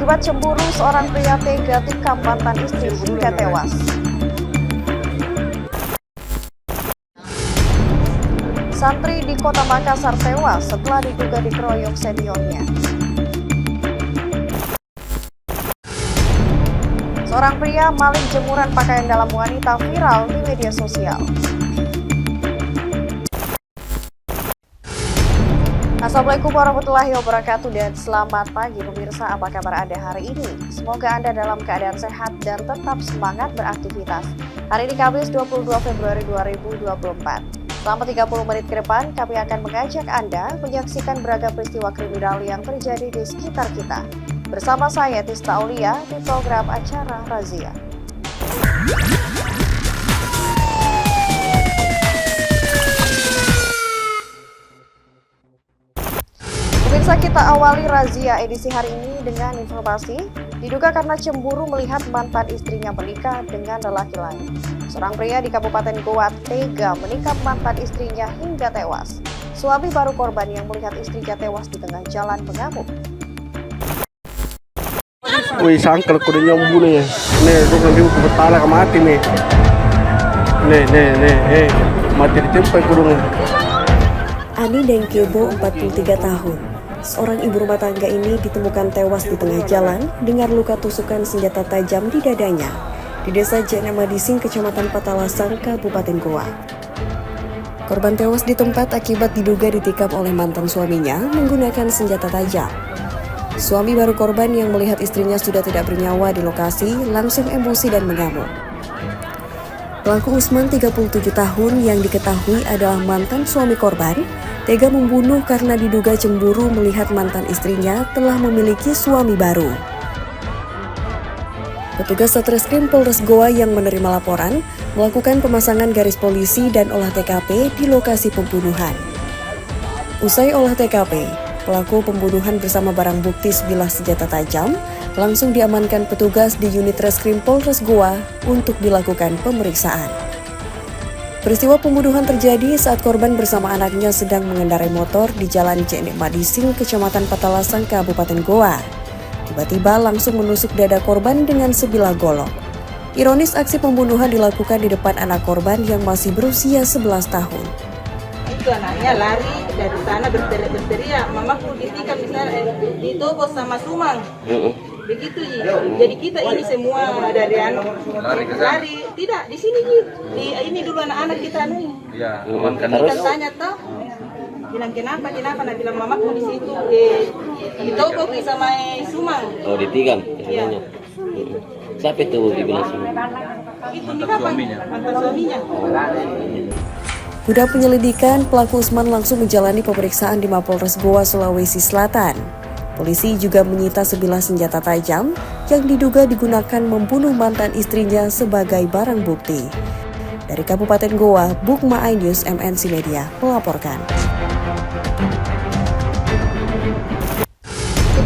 Akibat cemburu, seorang pria tega tikam mantan istri hingga tewas. Santri di Kota Makassar tewas setelah diduga dikeroyok seniornya. Seorang pria maling jemuran pakaian dalam wanita viral di media sosial. Assalamualaikum warahmatullahi wabarakatuh dan selamat pagi pemirsa, apa kabar Anda hari ini? Semoga Anda dalam keadaan sehat dan tetap semangat beraktivitas. Hari ini Kamis 22 Februari 2024. Selama 30 menit ke depan, kami akan mengajak Anda menyaksikan beragam peristiwa kriminal yang terjadi di sekitar kita. Bersama saya Tista Aulia di program acara Razia. Pemirsa, kita awali Razia edisi hari ini dengan informasi diduga karena cemburu melihat mantan istrinya menikah dengan lelaki lain. Seorang pria di Kabupaten Goa tega menikam mantan istrinya hingga tewas. Suami baru korban yang melihat istrinya tewas di tengah jalan mengamuk. Wih, sangkal kuda nyombu nih. Nih, gue nanti mau bertala ke mati nih. Nih, mati ditempai kudungnya. Ani Dengkebo, 43 tahun. Seorang ibu rumah tangga ini ditemukan tewas di tengah jalan dengan luka tusukan senjata tajam di dadanya di Desa Jenemadising, Kecamatan Patalasang, Kabupaten Goa. Korban tewas di tempat akibat diduga ditikam oleh mantan suaminya menggunakan senjata tajam. Suami baru korban yang melihat istrinya sudah tidak bernyawa di lokasi langsung emosi dan mengamuk. Pelaku Usman, 37 tahun yang diketahui adalah mantan suami korban, tega membunuh karena diduga cemburu melihat mantan istrinya telah memiliki suami baru. Petugas Satreskrim Polres Goa yang menerima laporan melakukan pemasangan garis polisi dan olah TKP di lokasi pembunuhan. Usai olah TKP, pelaku pembunuhan bersama barang bukti sebilah senjata tajam langsung diamankan petugas di unit Reskrim Polres Goa untuk dilakukan pemeriksaan. Peristiwa pembunuhan terjadi saat korban bersama anaknya sedang mengendarai motor di Jalan Jenemadising, Kecamatan Patalasang, Kabupaten Goa. Tiba-tiba langsung menusuk dada korban dengan sebilah golok. Ironis, aksi pembunuhan dilakukan di depan anak korban yang masih berusia 11 tahun. Itu anaknya lari dari sana berteriak, mamaku ditikam misalnya ditobos sama Sumang. Begitu Ji. Jadi kita ini semua dari lari tidak di sini Ji. Ini dulu anak-anak kita nih. Iya. Kita tanya toh, bilang kenapa? Nah bilang mamaku di situ ditobos sama Sumang. Oh, ditikam. Iya. Siapa itu dibilang Sumang? Itu mantan suaminya. Guna penyelidikan, pelaku Usman langsung menjalani pemeriksaan di Mapolres Goa, Sulawesi Selatan. Polisi juga menyita sebilah senjata tajam yang diduga digunakan membunuh mantan istrinya sebagai barang bukti. Dari Kabupaten Goa, Bukma iNews MNC Media melaporkan.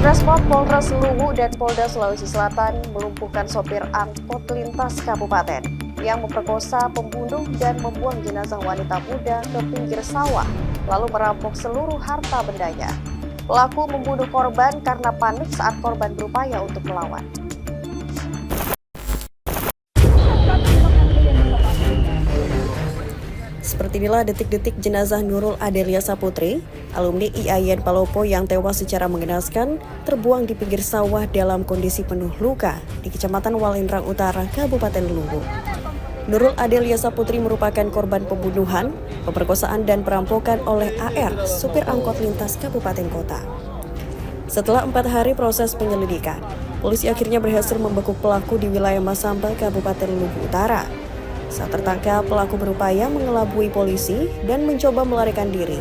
Resmob Polres Luwu dan Polda Sulawesi Selatan melumpuhkan sopir angkot lintas kabupaten yang memperkosa, pembunuh, dan membuang jenazah wanita muda ke pinggir sawah, lalu merampok seluruh harta bendanya. Pelaku membunuh korban karena panik saat korban berupaya untuk melawan. Seperti inilah detik-detik jenazah Nurul Adelia Saputri, alumni IAIN Palopo yang tewas secara mengenaskan, terbuang di pinggir sawah dalam kondisi penuh luka di Kecamatan Walendrang Utara, Kabupaten Luwu. Nurul Adelia Saputri merupakan korban pembunuhan, pemerkosaan dan perampokan oleh AR, supir angkot lintas kabupaten kota. Setelah 4 hari proses penyelidikan, polisi akhirnya berhasil membekuk pelaku di wilayah Masamba, Kabupaten Luwu Utara. Saat tertangkap, pelaku berupaya mengelabui polisi dan mencoba melarikan diri.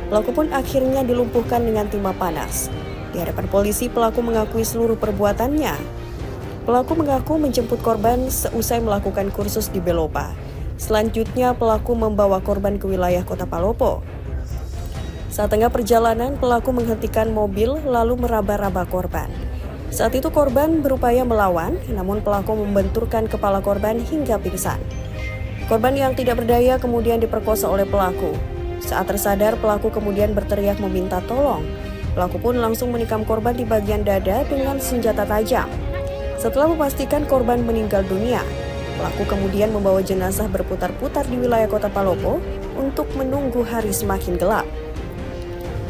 Pelaku pun akhirnya dilumpuhkan dengan timah panas. Di hadapan polisi, pelaku mengakui seluruh perbuatannya. Pelaku mengaku menjemput korban seusai melakukan kursus di Belopa. Selanjutnya, pelaku membawa korban ke wilayah Kota Palopo. Saat tengah perjalanan, pelaku menghentikan mobil lalu meraba-raba korban. Saat itu korban berupaya melawan, namun pelaku membenturkan kepala korban hingga pingsan. Korban yang tidak berdaya kemudian diperkosa oleh pelaku. Saat tersadar, pelaku kemudian berteriak meminta tolong. Pelaku pun langsung menikam korban di bagian dada dengan senjata tajam. Setelah memastikan korban meninggal dunia, pelaku kemudian membawa jenazah berputar-putar di wilayah kota Palopo untuk menunggu hari semakin gelap.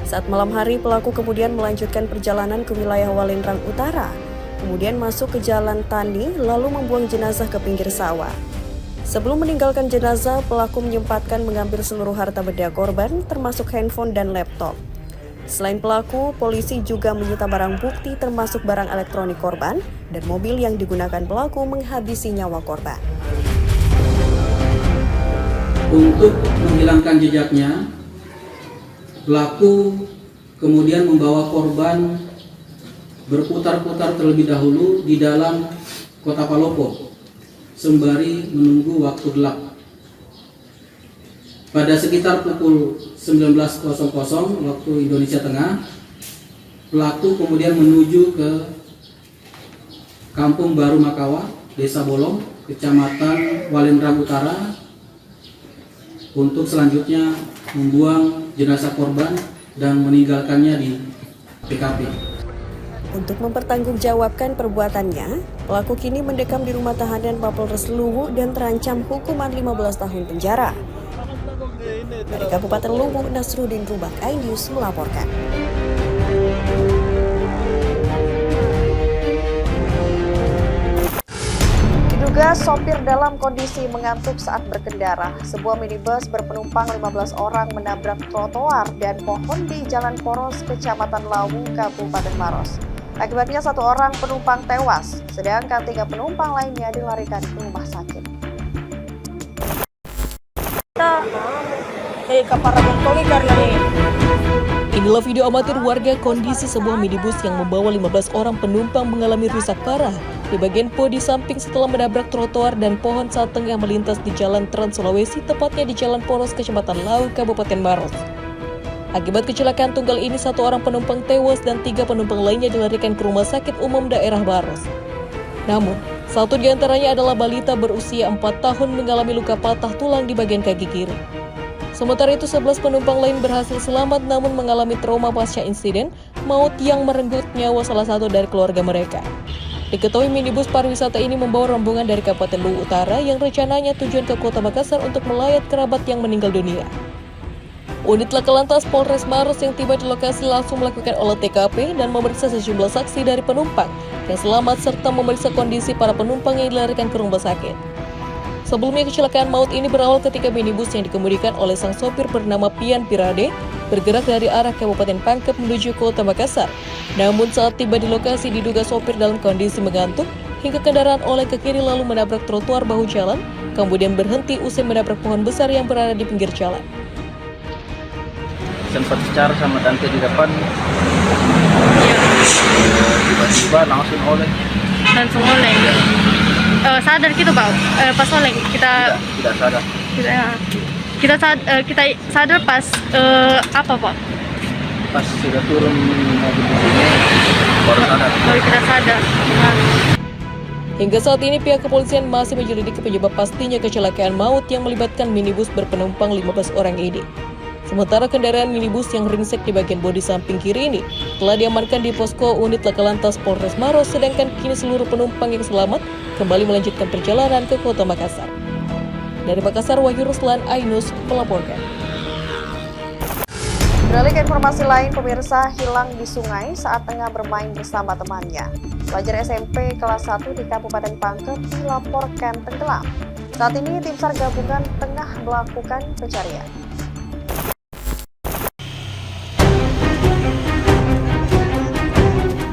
Saat malam hari, pelaku kemudian melanjutkan perjalanan ke wilayah Walendrang Utara, kemudian masuk ke Jalan Tani, lalu membuang jenazah ke pinggir sawah. Sebelum meninggalkan jenazah, pelaku menyempatkan mengambil seluruh harta benda korban, termasuk handphone dan laptop. Selain pelaku, polisi juga menyita barang bukti termasuk barang elektronik korban dan mobil yang digunakan pelaku menghabisi nyawa korban. Untuk menghilangkan jejaknya, pelaku kemudian membawa korban berputar-putar terlebih dahulu di dalam kota Palopo, sembari menunggu waktu gelap. Pada sekitar pukul 19.00 waktu Indonesia Tengah, pelaku kemudian menuju ke Kampung Baru Makawa, Desa Bolong, Kecamatan Walendrang Utara, untuk selanjutnya membuang jenazah korban dan meninggalkannya di TKP. Untuk mempertanggungjawabkan perbuatannya, pelaku kini mendekam di rumah tahanan Mapolres Luwu dan terancam hukuman 15 tahun penjara. Dari Kabupaten Luwu, Nasruddin Rubak, iNews melaporkan. Diduga sopir dalam kondisi mengantuk saat berkendara, sebuah minibus berpenumpang 15 orang menabrak trotoar dan pohon di Jalan Poros, Kecamatan Lawu, Kabupaten Maros. Akibatnya 1 orang penumpang tewas, sedangkan 3 penumpang lainnya dilarikan ke rumah sakit. Inilah video amatir warga kondisi sebuah minibus yang membawa 15 orang penumpang mengalami rusak parah di bagian bodi samping setelah menabrak trotoar dan pohon saat tengah melintas di Jalan Trans Sulawesi, tepatnya di Jalan Poros, Kecamatan Lawu, Kabupaten Maros. Akibat kecelakaan tunggal ini, 1 orang penumpang tewas dan 3 penumpang lainnya dilarikan ke Rumah Sakit Umum Daerah Maros. Namun, 1 diantaranya adalah balita berusia 4 tahun mengalami luka patah tulang di bagian kaki kiri. Sementara itu, 11 penumpang lain berhasil selamat namun mengalami trauma pasca insiden maut yang merenggut nyawa salah satu dari keluarga mereka. Diketahui minibus pariwisata ini membawa rombongan dari Kabupaten Luwu Utara yang rencananya tujuan ke Kota Makassar untuk melayat kerabat yang meninggal dunia. Unit Laka Lantas Polres Maros yang tiba di lokasi langsung melakukan olah TKP dan memeriksa sejumlah saksi dari penumpang yang selamat serta memeriksa kondisi para penumpang yang dilarikan ke rumah sakit. Sebelumnya, kecelakaan maut ini berawal ketika minibus yang dikemudikan oleh sang sopir bernama Pian Pirade bergerak dari arah Kabupaten Pangkep menuju Kota Makassar. Namun saat tiba di lokasi diduga sopir dalam kondisi mengantuk hingga kendaraan oleh ke kiri lalu menabrak trotoar bahu jalan, kemudian berhenti usai menabrak pohon besar yang berada di pinggir jalan. Sempat bicara sama tante di depan, tiba-tiba langsung oleh. Sadar gitu Pak, pas oleng kita Tidak sadar. kita sadar pas apa Pak? Pas sudah turun mobil di sini, baru sadar. Baru kita sadar. Hingga saat ini pihak kepolisian masih menyelidiki penyebab pastinya kecelakaan maut yang melibatkan minibus berpenumpang 15 orang ini. Sementara kendaraan minibus yang ringsek di bagian bodi samping kiri ini telah diamankan di posko unit Laka Lantas Polres Maros, sedangkan kini seluruh penumpang yang selamat kembali melanjutkan perjalanan ke Kota Makassar. Dari Makassar, Wahyu Ruslan, iNews melaporkan. Beralih ke informasi lain, pemirsa hilang di sungai saat tengah bermain bersama temannya. Pelajar SMP kelas 1 di Kabupaten Pangkep dilaporkan tenggelam. Saat ini tim SAR gabungan tengah melakukan pencarian.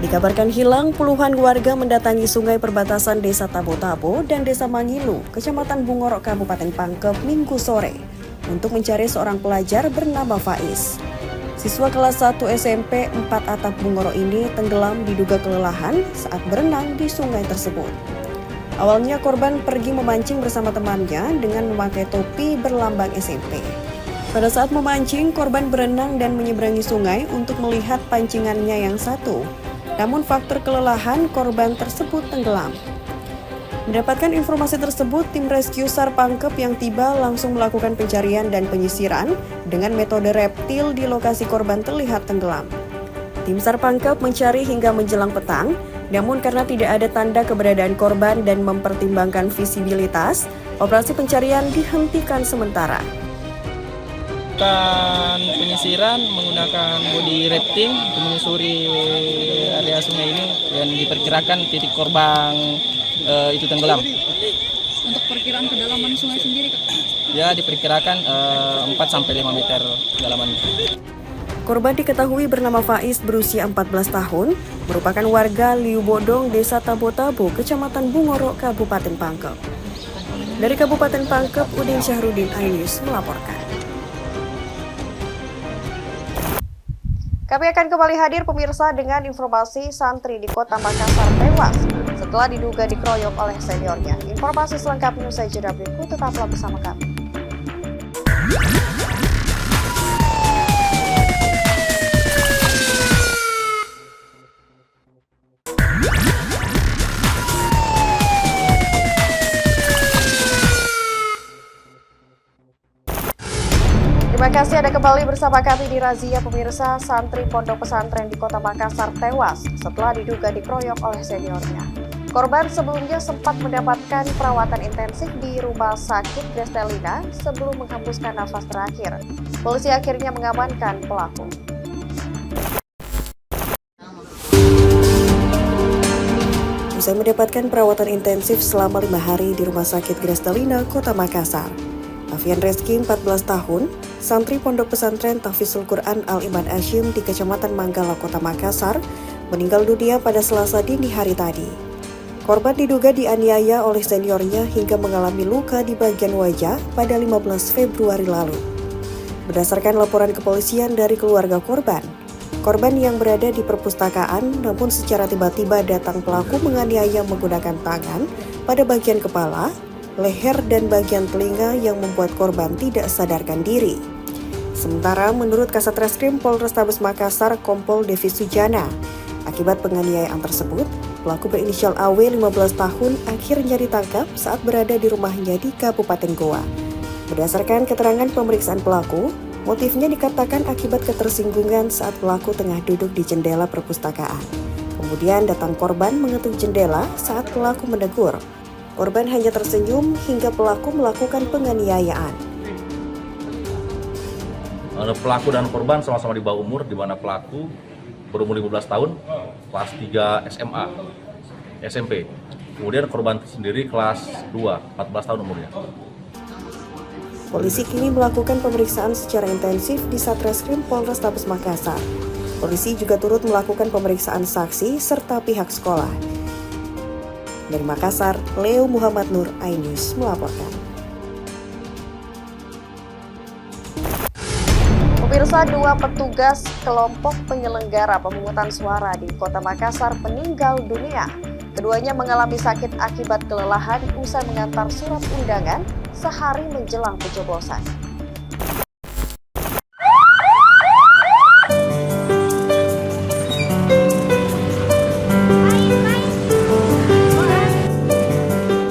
Dikabarkan hilang, puluhan warga mendatangi sungai perbatasan Desa Tabo-Tabo dan Desa Mangilu, Kecamatan Bungorok, Kabupaten Pangkep, Minggu sore, untuk mencari seorang pelajar bernama Faiz. Siswa kelas 1 SMP 4 Atap Bungorok ini tenggelam diduga kelelahan saat berenang di sungai tersebut. Awalnya korban pergi memancing bersama temannya dengan memakai topi berlambang SMP. Pada saat memancing, korban berenang dan menyeberangi sungai untuk melihat pancingannya yang satu. Namun faktor kelelahan, korban tersebut tenggelam. Mendapatkan informasi tersebut, tim rescue SAR Pangkep yang tiba langsung melakukan pencarian dan penyisiran dengan metode reptil di lokasi korban terlihat tenggelam. Tim SAR Pangkep mencari hingga menjelang petang, namun karena tidak ada tanda keberadaan korban dan mempertimbangkan visibilitas, operasi pencarian dihentikan sementara. Melakukan penyisiran menggunakan body rafting untuk menyusuri area sungai ini dan diperkirakan titik korban itu tenggelam. Untuk perkiraan kedalaman sungai sendiri, Kak? Ya, diperkirakan 4-5 meter kedalaman. Korban diketahui bernama Faiz berusia 14 tahun, merupakan warga Liu Bodong, Desa Tabo-Tabo, Kecamatan Bungoro, Kabupaten Pangkep. Dari Kabupaten Pangkep, Udin Syahrudin, iNews melaporkan. Kami akan kembali hadir pemirsa dengan informasi santri di Kota Makassar tewas setelah diduga dikeroyok oleh seniornya. Informasi selengkapnya usai jeda berikut, tetaplah bersama kami. Terima kasih Anda kembali bersama kami di Razia pemirsa. Santri pondok pesantren di Kota Makassar tewas setelah diduga dikeroyok oleh seniornya. Korban sebelumnya sempat mendapatkan perawatan intensif di rumah sakit Grestelina sebelum menghembuskan nafas terakhir. Polisi akhirnya mengamankan pelaku. Usai mendapatkan perawatan intensif selama 5 hari di Rumah Sakit Grestelina, Kota Makassar, Afian Reski, 14 tahun, santri pondok pesantren Tahfidzul Quran Al-Iman Hashim di Kecamatan Manggala, Kota Makassar, meninggal dunia pada Selasa dini hari tadi. Korban diduga dianiaya oleh seniornya hingga mengalami luka di bagian wajah pada 15 Februari lalu. Berdasarkan laporan kepolisian dari keluarga korban yang berada di perpustakaan, namun secara tiba-tiba datang pelaku menganiaya menggunakan tangan pada bagian kepala, leher, dan bagian telinga yang membuat korban tidak sadarkan diri. Sementara menurut Kasat Reskrim Polrestabes Makassar Kompol Devi Sujana, akibat penganiayaan tersebut, pelaku berinisial AW 15 tahun akhirnya ditangkap saat berada di rumahnya di Kabupaten Goa. Berdasarkan keterangan pemeriksaan pelaku, motifnya dikatakan akibat ketersinggungan saat pelaku tengah duduk di jendela perpustakaan. Kemudian datang korban mengetuk jendela saat pelaku menegur. Korban hanya tersenyum hingga pelaku melakukan penganiayaan. Pelaku dan korban sama-sama di bawah umur, di mana pelaku berumur 15 tahun, kelas 3 SMA, SMP. Kemudian korban sendiri kelas 2, 14 tahun umurnya. Polisi kini melakukan pemeriksaan secara intensif di Satreskrim Polrestabes Makassar. Polisi juga turut melakukan pemeriksaan saksi serta pihak sekolah. Dari Makassar, Leo Muhammad Nur, iNews melaporkan. Pemirsa, 2 petugas kelompok penyelenggara pemungutan suara di Kota Makassar meninggal dunia. Keduanya mengalami sakit akibat kelelahan usai mengantar surat undangan sehari menjelang pencoblosan.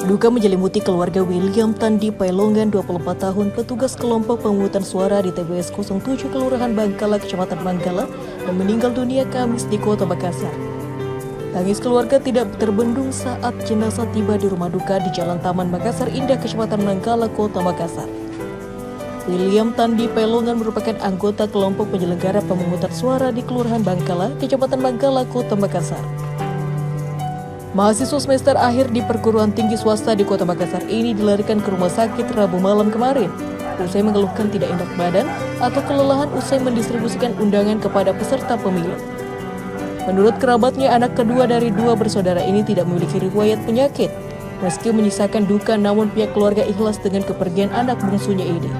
Duka menyelimuti keluarga William Tandi Pailongan, 24 tahun, petugas kelompok pemungutan suara di TPS 07 Kelurahan Bangkala, Kecamatan Manggala, yang meninggal dunia Kamis di Kota Makassar. Tangis keluarga tidak terbendung saat jenazah tiba di rumah duka di Jalan Taman Makassar Indah, Kecamatan Manggala, Kota Makassar. William Tandi Pailongan merupakan anggota kelompok penyelenggara pemungutan suara di Kelurahan Bangkala, Kecamatan Manggala, Kota Makassar. Mahasiswa semester akhir di perguruan tinggi swasta di Kota Makassar ini dilarikan ke rumah sakit Rabu malam kemarin, usai mengeluhkan tidak enak badan atau kelelahan usai mendistribusikan undangan kepada peserta pemilu. Menurut kerabatnya, anak kedua dari 2 bersaudara ini tidak memiliki riwayat penyakit. Meski menyisakan duka, namun pihak keluarga ikhlas dengan kepergian anak bungsunya ini.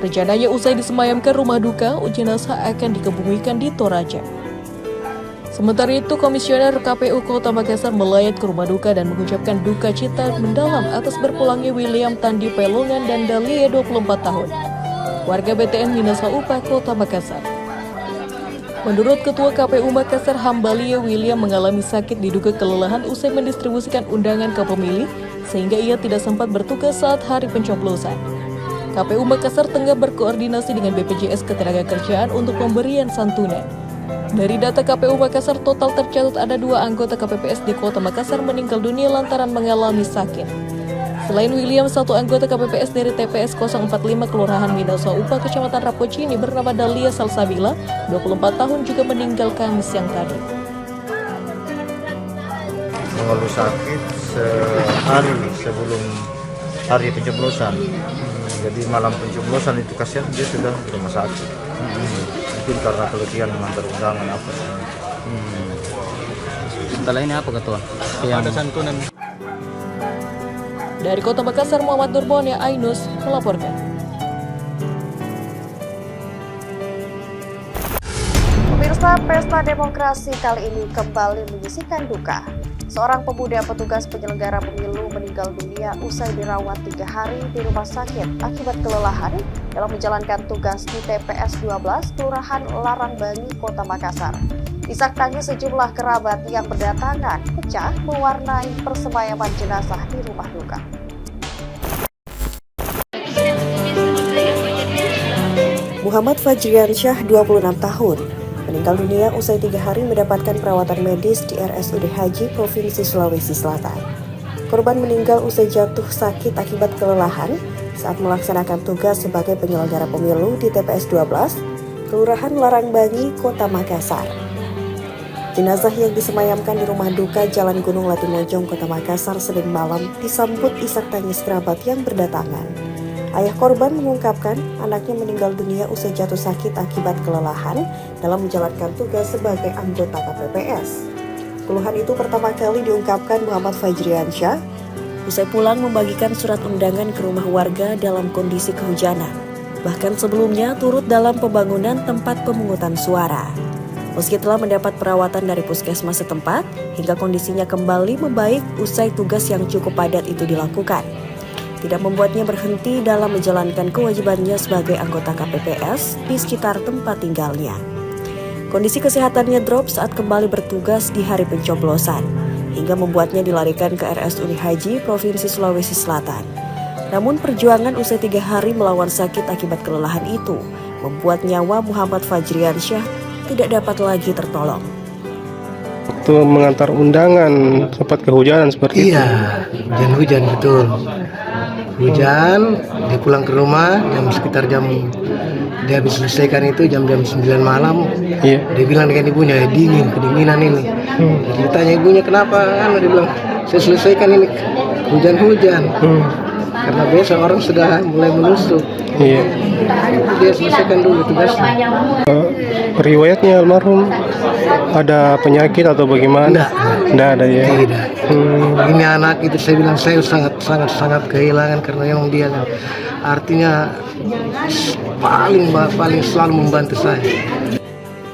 Rencananya usai disemayamkan rumah duka, jenazah akan dikebumikan di Toraja. Sementara itu, Komisioner KPU Kota Makassar melayat ke rumah duka dan mengucapkan duka cita mendalam atas berpulangnya William Tandi Pailongan dan Dalia, 24 tahun, warga BTN Minasa Upah, Kota Makassar. Menurut Ketua KPU Makassar Hambalia, William mengalami sakit diduga kelelahan usai mendistribusikan undangan ke pemilih, sehingga ia tidak sempat bertugas saat hari pencoblosan. KPU Makassar tengah berkoordinasi dengan BPJS Ketenagakerjaan untuk pemberian santunan. Dari data KPU Makassar, total tercatat ada 2 anggota KPPS di Kota Makassar meninggal dunia lantaran mengalami sakit. Selain William, 1 anggota KPPS dari TPS 045 Kelurahan Minasa Upah, Kecamatan Rapocini bernama Dahlia Salsabila, 24 tahun juga meninggal Kamis siang tadi. Mengeluh sakit sehari sebelum hari pencoblosan. Jadi malam pencoblosan itu kasihan dia sudah di rumah sakit. Mungkin karena keletihan mengantar undangan apa. Setelah ini apa Ketua? Yang ada santunan. Dari Kota Makassar, Muhammad Nurbon, Ainus melaporkan. Pemirsa, pesta demokrasi kali ini kembali menyisikan duka. Seorang pemuda petugas penyelenggara pemilu meninggal dunia usai dirawat 3 hari di rumah sakit akibat kelelahan dalam menjalankan tugas di TPS 12 Kelurahan Larangbangi, Kota Makassar. Isak tangis sejumlah kerabat yang berdatangan pecah mewarnai persemayaman jenazah di rumah duka. Muhammad Fajriansyah, 26 tahun, meninggal dunia usai 3 hari mendapatkan perawatan medis di RSUD Haji Provinsi Sulawesi Selatan. Korban meninggal usai jatuh sakit akibat kelelahan saat melaksanakan tugas sebagai penyelenggara pemilu di TPS 12, Kelurahan Larangbangi, Kota Makassar. Jenazah yang disemayamkan di rumah duka Jalan Gunung Latimojong, Kota Makassar, Senin malam disambut isak tangis kerabat yang berdatangan. Ayah korban mengungkapkan anaknya meninggal dunia usai jatuh sakit akibat kelelahan dalam menjalankan tugas sebagai anggota KPPS. Keluhan itu pertama kali diungkapkan Muhammad Fajriansyah usai pulang membagikan surat undangan ke rumah warga dalam kondisi kehujanan. Bahkan sebelumnya turut dalam pembangunan tempat pemungutan suara. Meski telah mendapat perawatan dari puskesmas setempat, hingga kondisinya kembali membaik usai tugas yang cukup padat itu dilakukan. Tidak membuatnya berhenti dalam menjalankan kewajibannya sebagai anggota KPPS di sekitar tempat tinggalnya. Kondisi kesehatannya drop saat kembali bertugas di hari pencoblosan, hingga membuatnya dilarikan ke RSUD Haji Provinsi Sulawesi Selatan. Namun perjuangan usai 3 hari melawan sakit akibat kelelahan itu membuat nyawa Muhammad Fajriansyah tidak dapat lagi tertolong. Waktu mengantar undangan sempat kehujanan seperti itu. Iya, hujan betul. Hujan, dia pulang ke rumah sekitar jam dia habis selesaikan itu jam 9 malam. Iya. Dia bilang dengan ibunya, kedinginan ini. Dia tanya ibunya kenapa? Dia bilang, saya selesaikan ini hujan-hujan. Karena biasa orang sudah mulai menusuk. Iya. Dia selesaikan dulu tugasnya. Riwayatnya almarhum ada penyakit atau bagaimana? Tidak ada ya. Tidak. Ini anak itu saya bilang saya sangat kehilangan karena memang dia artinya paling selalu membantu saya.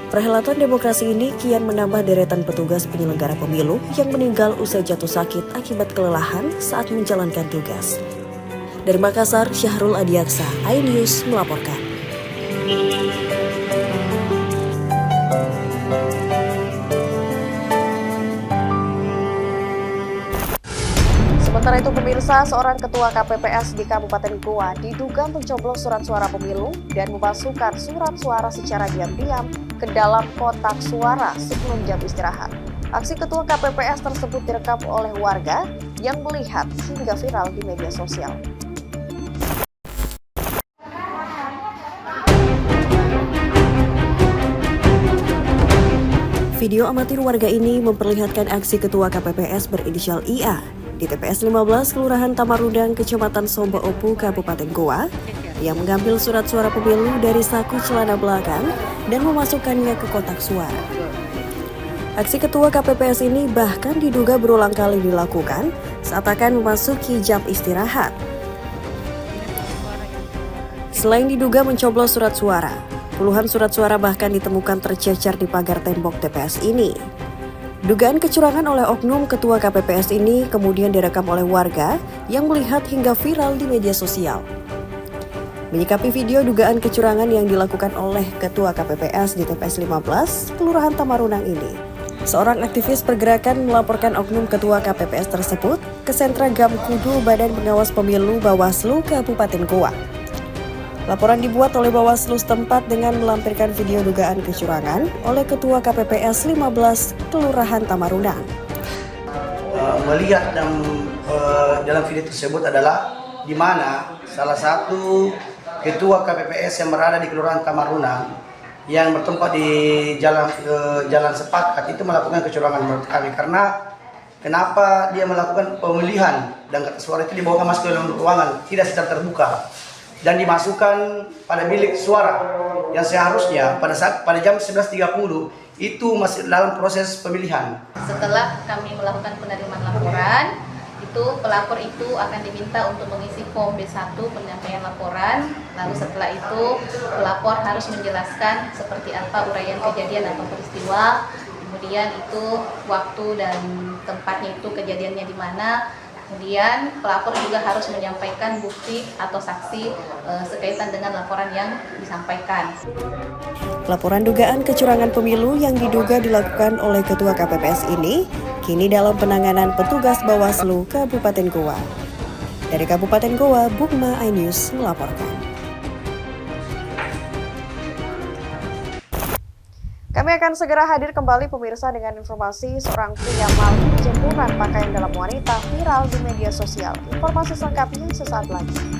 Perhelatan demokrasi ini kian menambah deretan petugas penyelenggara pemilu yang meninggal usai jatuh sakit akibat kelelahan saat menjalankan tugas. Dari Makassar, Syahrul Adiaksa, iNews melaporkan. Sementara itu pemirsa, seorang ketua KPPS di Kabupaten Goa diduga mencoblos surat suara pemilu dan memasukkan surat suara secara diam-diam ke dalam kotak suara sebelum jam istirahat. Aksi ketua KPPS tersebut direkam oleh warga yang melihat hingga viral di media sosial. Video amatir warga ini memperlihatkan aksi ketua KPPS berinisial IA di TPS 15 Kelurahan Tamarundang, Kecamatan Somba Opu, Kabupaten Goa, yang mengambil surat suara pemilu dari saku celana belakang dan memasukkannya ke kotak suara. Aksi ketua KPPS ini bahkan diduga berulang kali dilakukan saat akan memasuki jam istirahat. Selain diduga mencoblos surat suara, puluhan surat suara bahkan ditemukan tercecer di pagar tembok TPS ini. Dugaan kecurangan oleh oknum ketua KPPS ini kemudian direkam oleh warga yang melihat hingga viral di media sosial. Menyikapi video dugaan kecurangan yang dilakukan oleh ketua KPPS di TPS 15, Kelurahan Tamarundang ini, seorang aktivis pergerakan melaporkan oknum ketua KPPS tersebut ke Sentra Gamkudu Badan Pengawas Pemilu Bawaslu Kabupaten Goa. Laporan dibuat oleh Bawaslu setempat dengan melampirkan video dugaan kecurangan oleh Ketua KPPS 15 Kelurahan Tamarunang. Melihat dalam video tersebut adalah di mana salah satu ketua KPPS yang berada di Kelurahan Tamarunang yang bertempat di jalan sepakat itu melakukan kecurangan menurut kami. Karena kenapa dia melakukan pemilihan dan kertas suara itu dibawa masuk ke dalam ruangan tidak secara terbuka dan dimasukkan pada bilik suara yang seharusnya pada jam 11.30 itu masih dalam proses pemilihan. Setelah kami melakukan penerimaan laporan, itu pelapor itu akan diminta untuk mengisi form B1 penyampaian laporan. Lalu setelah itu pelapor harus menjelaskan seperti apa uraian kejadian atau peristiwa, kemudian itu waktu dan tempatnya itu kejadiannya di mana. Kemudian pelapor juga harus menyampaikan bukti atau saksi sekaitan dengan laporan yang disampaikan. Laporan dugaan kecurangan pemilu yang diduga dilakukan oleh Ketua KPPS ini kini dalam penanganan petugas Bawaslu Kabupaten Goa. Dari Kabupaten Goa, Bukma iNews melaporkan. Kami akan segera hadir kembali pemirsa dengan informasi seorang pria maling jemuran pakaian dalam wanita viral di media sosial. Informasi selengkapnya sesaat lagi.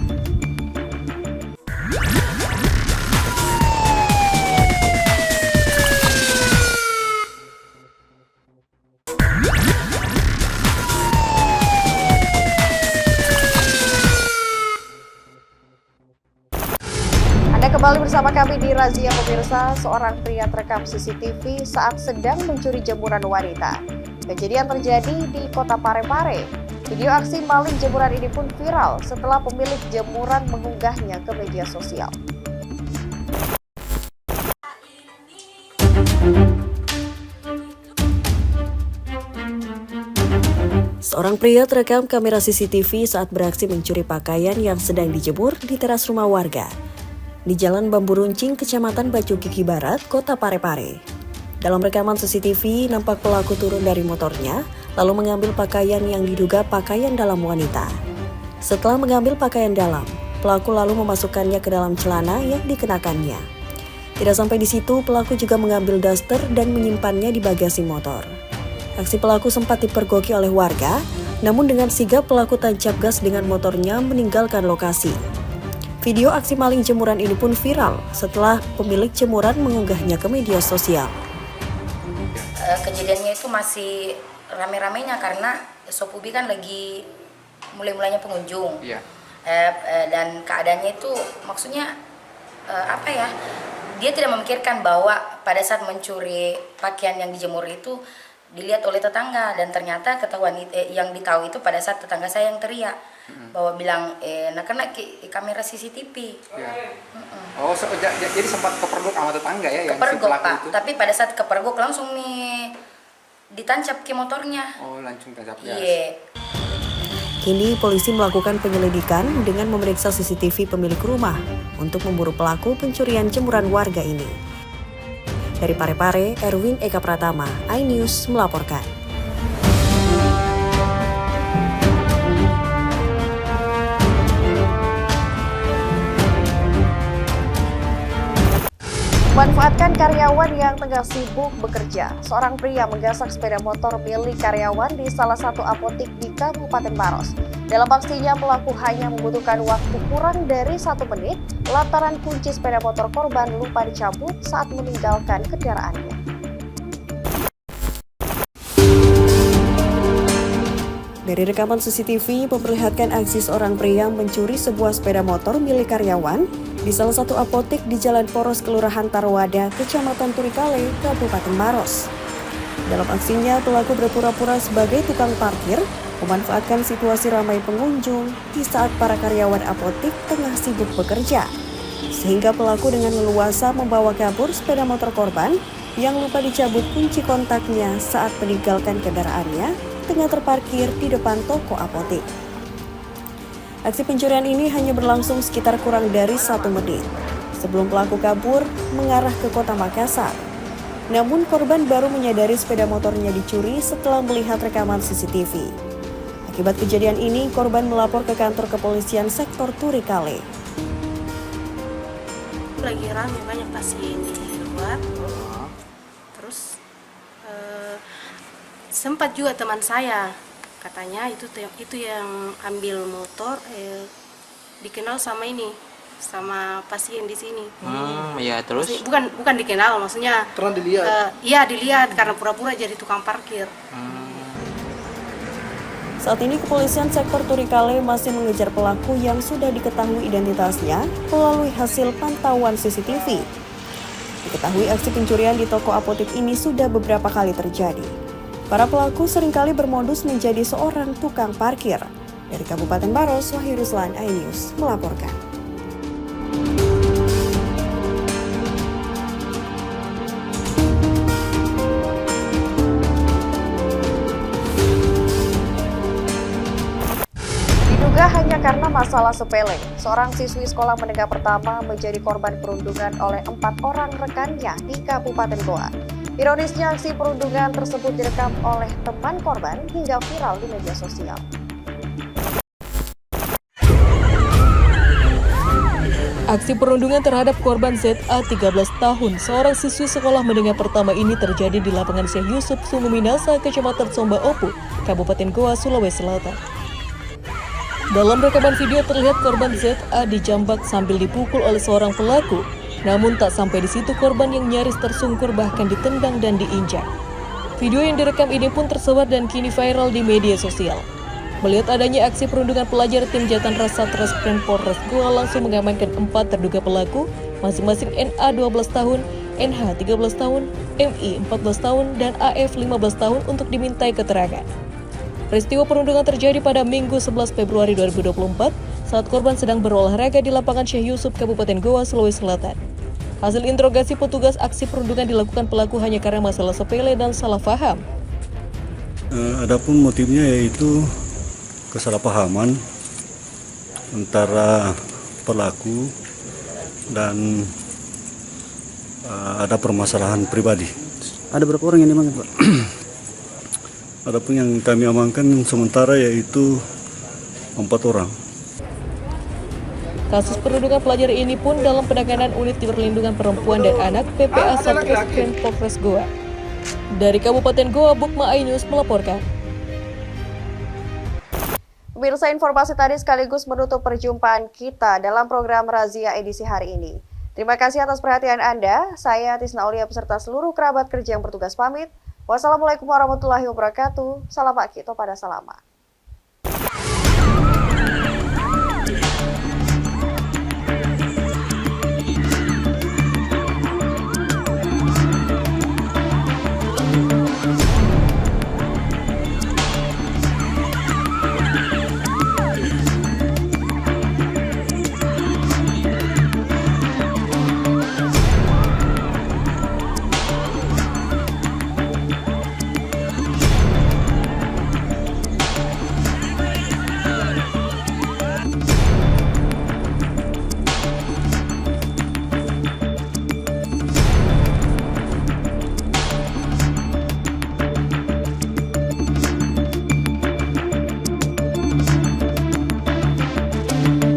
Kembali bersama kami di Razia pemirsa, seorang pria terekam CCTV saat sedang mencuri jemuran wanita. Kejadian terjadi di Kota Parepare. Video aksi maling jemuran ini pun viral setelah pemilik jemuran mengunggahnya ke media sosial. Seorang pria terekam kamera CCTV saat beraksi mencuri pakaian yang sedang dijemur di teras rumah warga di Jalan Bambu Runcing, Kecamatan Bacu Kiki Barat, Kota Parepare. Dalam rekaman CCTV, nampak pelaku turun dari motornya, lalu mengambil pakaian yang diduga pakaian dalam wanita. Setelah mengambil pakaian dalam, pelaku lalu memasukkannya ke dalam celana yang dikenakannya. Tidak sampai di situ, pelaku juga mengambil daster dan menyimpannya di bagasi motor. Aksi pelaku sempat dipergoki oleh warga, namun dengan sigap pelaku tancap gas dengan motornya meninggalkan lokasi. Video aksi maling jemuran ini pun viral setelah pemilik jemuran mengunggahnya ke media sosial. Kejadiannya itu masih rame-ramenya karena Sopubi kan lagi mulai-mulainya pengunjung. Iya. Dan keadaannya itu maksudnya dia tidak memikirkan bahwa pada saat mencuri pakaian yang dijemur itu dilihat oleh tetangga, dan ternyata ketahuan yang ditahu itu pada saat tetangga saya yang teriak bahwa bilang kena kamera CCTV. Ya. Oh, jadi sempat kepergok sama tetangga ya? Kepergok, yang si Pak. itu? Tapi pada saat kepergok langsung ditancap ke motornya. Oh, langsung tancap gas. Iya. Kini polisi melakukan penyelidikan dengan memeriksa CCTV pemilik rumah untuk memburu pelaku pencurian jemuran warga ini. Dari Parepare, Erwin Eka Pratama, iNews melaporkan. Manfaatkan karyawan yang tengah sibuk bekerja. Seorang pria menggasak sepeda motor milik karyawan di salah satu apotik di Kabupaten Maros. Dalam aksinya, pelaku hanya membutuhkan waktu kurang dari 1 menit lantaran kunci sepeda motor korban lupa dicabut saat meninggalkan kendaraannya. Dari rekaman CCTV memperlihatkan aksi seorang pria mencuri sebuah sepeda motor milik karyawan di salah satu apotek di Jalan Poros, Kelurahan Tarwada, Kecamatan Turikale, Kabupaten Maros. Dalam aksinya, pelaku berpura-pura sebagai tukang parkir, memanfaatkan situasi ramai pengunjung di saat para karyawan apotek tengah sibuk bekerja. Sehingga pelaku dengan leluasa membawa kabur sepeda motor korban yang lupa dicabut kunci kontaknya saat meninggalkan kendaraannya tengah terparkir di depan toko apotek. Aksi pencurian ini hanya berlangsung sekitar kurang dari 1 menit sebelum pelaku kabur mengarah ke kota Makassar. Namun korban baru menyadari sepeda motornya dicuri setelah melihat rekaman CCTV. Akibat kejadian ini, korban melapor ke kantor kepolisian sektor Turikale. itu lagi ramai, banyak pasien di luar. Terus sempat juga teman saya katanya itu yang ambil motor dikenal sama sama pasien di sini. Ya terus? Bukan dikenal, maksudnya. Karena dilihat. Iya dilihat karena pura-pura jadi tukang parkir. Saat ini kepolisian sektor Turikale masih mengejar pelaku yang sudah diketahui identitasnya melalui hasil pantauan CCTV. Diketahui aksi pencurian di toko apotek ini sudah beberapa kali terjadi. Para pelaku seringkali bermodus menjadi seorang tukang parkir. Dari Kabupaten Maros, Wahyu Ruslan, iNews melaporkan. Diduga hanya karena masalah sepele, seorang siswi sekolah menengah pertama menjadi korban perundungan oleh 4 orang rekannya di Kabupaten Goa. Ironisnya, aksi perundungan tersebut direkam oleh teman korban hingga viral di media sosial. Aksi perundungan terhadap korban ZA 13 tahun, seorang siswi sekolah menengah pertama ini terjadi di lapangan Syekh Yusuf, Sungu Minasa, Kecamatan Somba Opu, Kabupaten Goa, Sulawesi Selatan. Dalam rekaman video terlihat korban ZA dijambak sambil dipukul oleh seorang pelaku. Namun tak sampai di situ, korban yang nyaris tersungkur bahkan ditendang dan diinjak. Video yang direkam ini pun tersebar dan kini viral di media sosial. Melihat adanya aksi perundungan pelajar, tim Jatan Ras Satreskrim Polres Goa langsung mengamankan 4 terduga pelaku, masing-masing NA 12 tahun, NH 13 tahun, MI 14 tahun, dan AF 15 tahun untuk dimintai keterangan. Peristiwa perundungan terjadi pada Minggu 11 Februari 2024 saat korban sedang berolahraga di lapangan Syekh Yusuf, Kabupaten Goa, Sulawesi Selatan. Hasil interogasi petugas, aksi perundungan dilakukan pelaku hanya karena masalah sepele dan salah paham. Adapun motifnya yaitu kesalahpahaman antara pelaku dan ada permasalahan pribadi. Ada berapa orang yang diamankan, Pak? Adapun yang kami amankan sementara yaitu 4 orang. Kasus perundungan pelajar ini pun dalam penanganan Unit Perlindungan Perempuan dan Anak PPA Satreskrim Polres Goa. Dari Kabupaten Goa, Bukma iNews melaporkan. Pemirsa, informasi tadi sekaligus menutup perjumpaan kita dalam program Razia edisi hari ini. Terima kasih atas perhatian Anda. Saya Tisna Aulia beserta seluruh kerabat kerja yang bertugas pamit. Wassalamualaikum warahmatullahi wabarakatuh. Salam Pak Kito pada salama.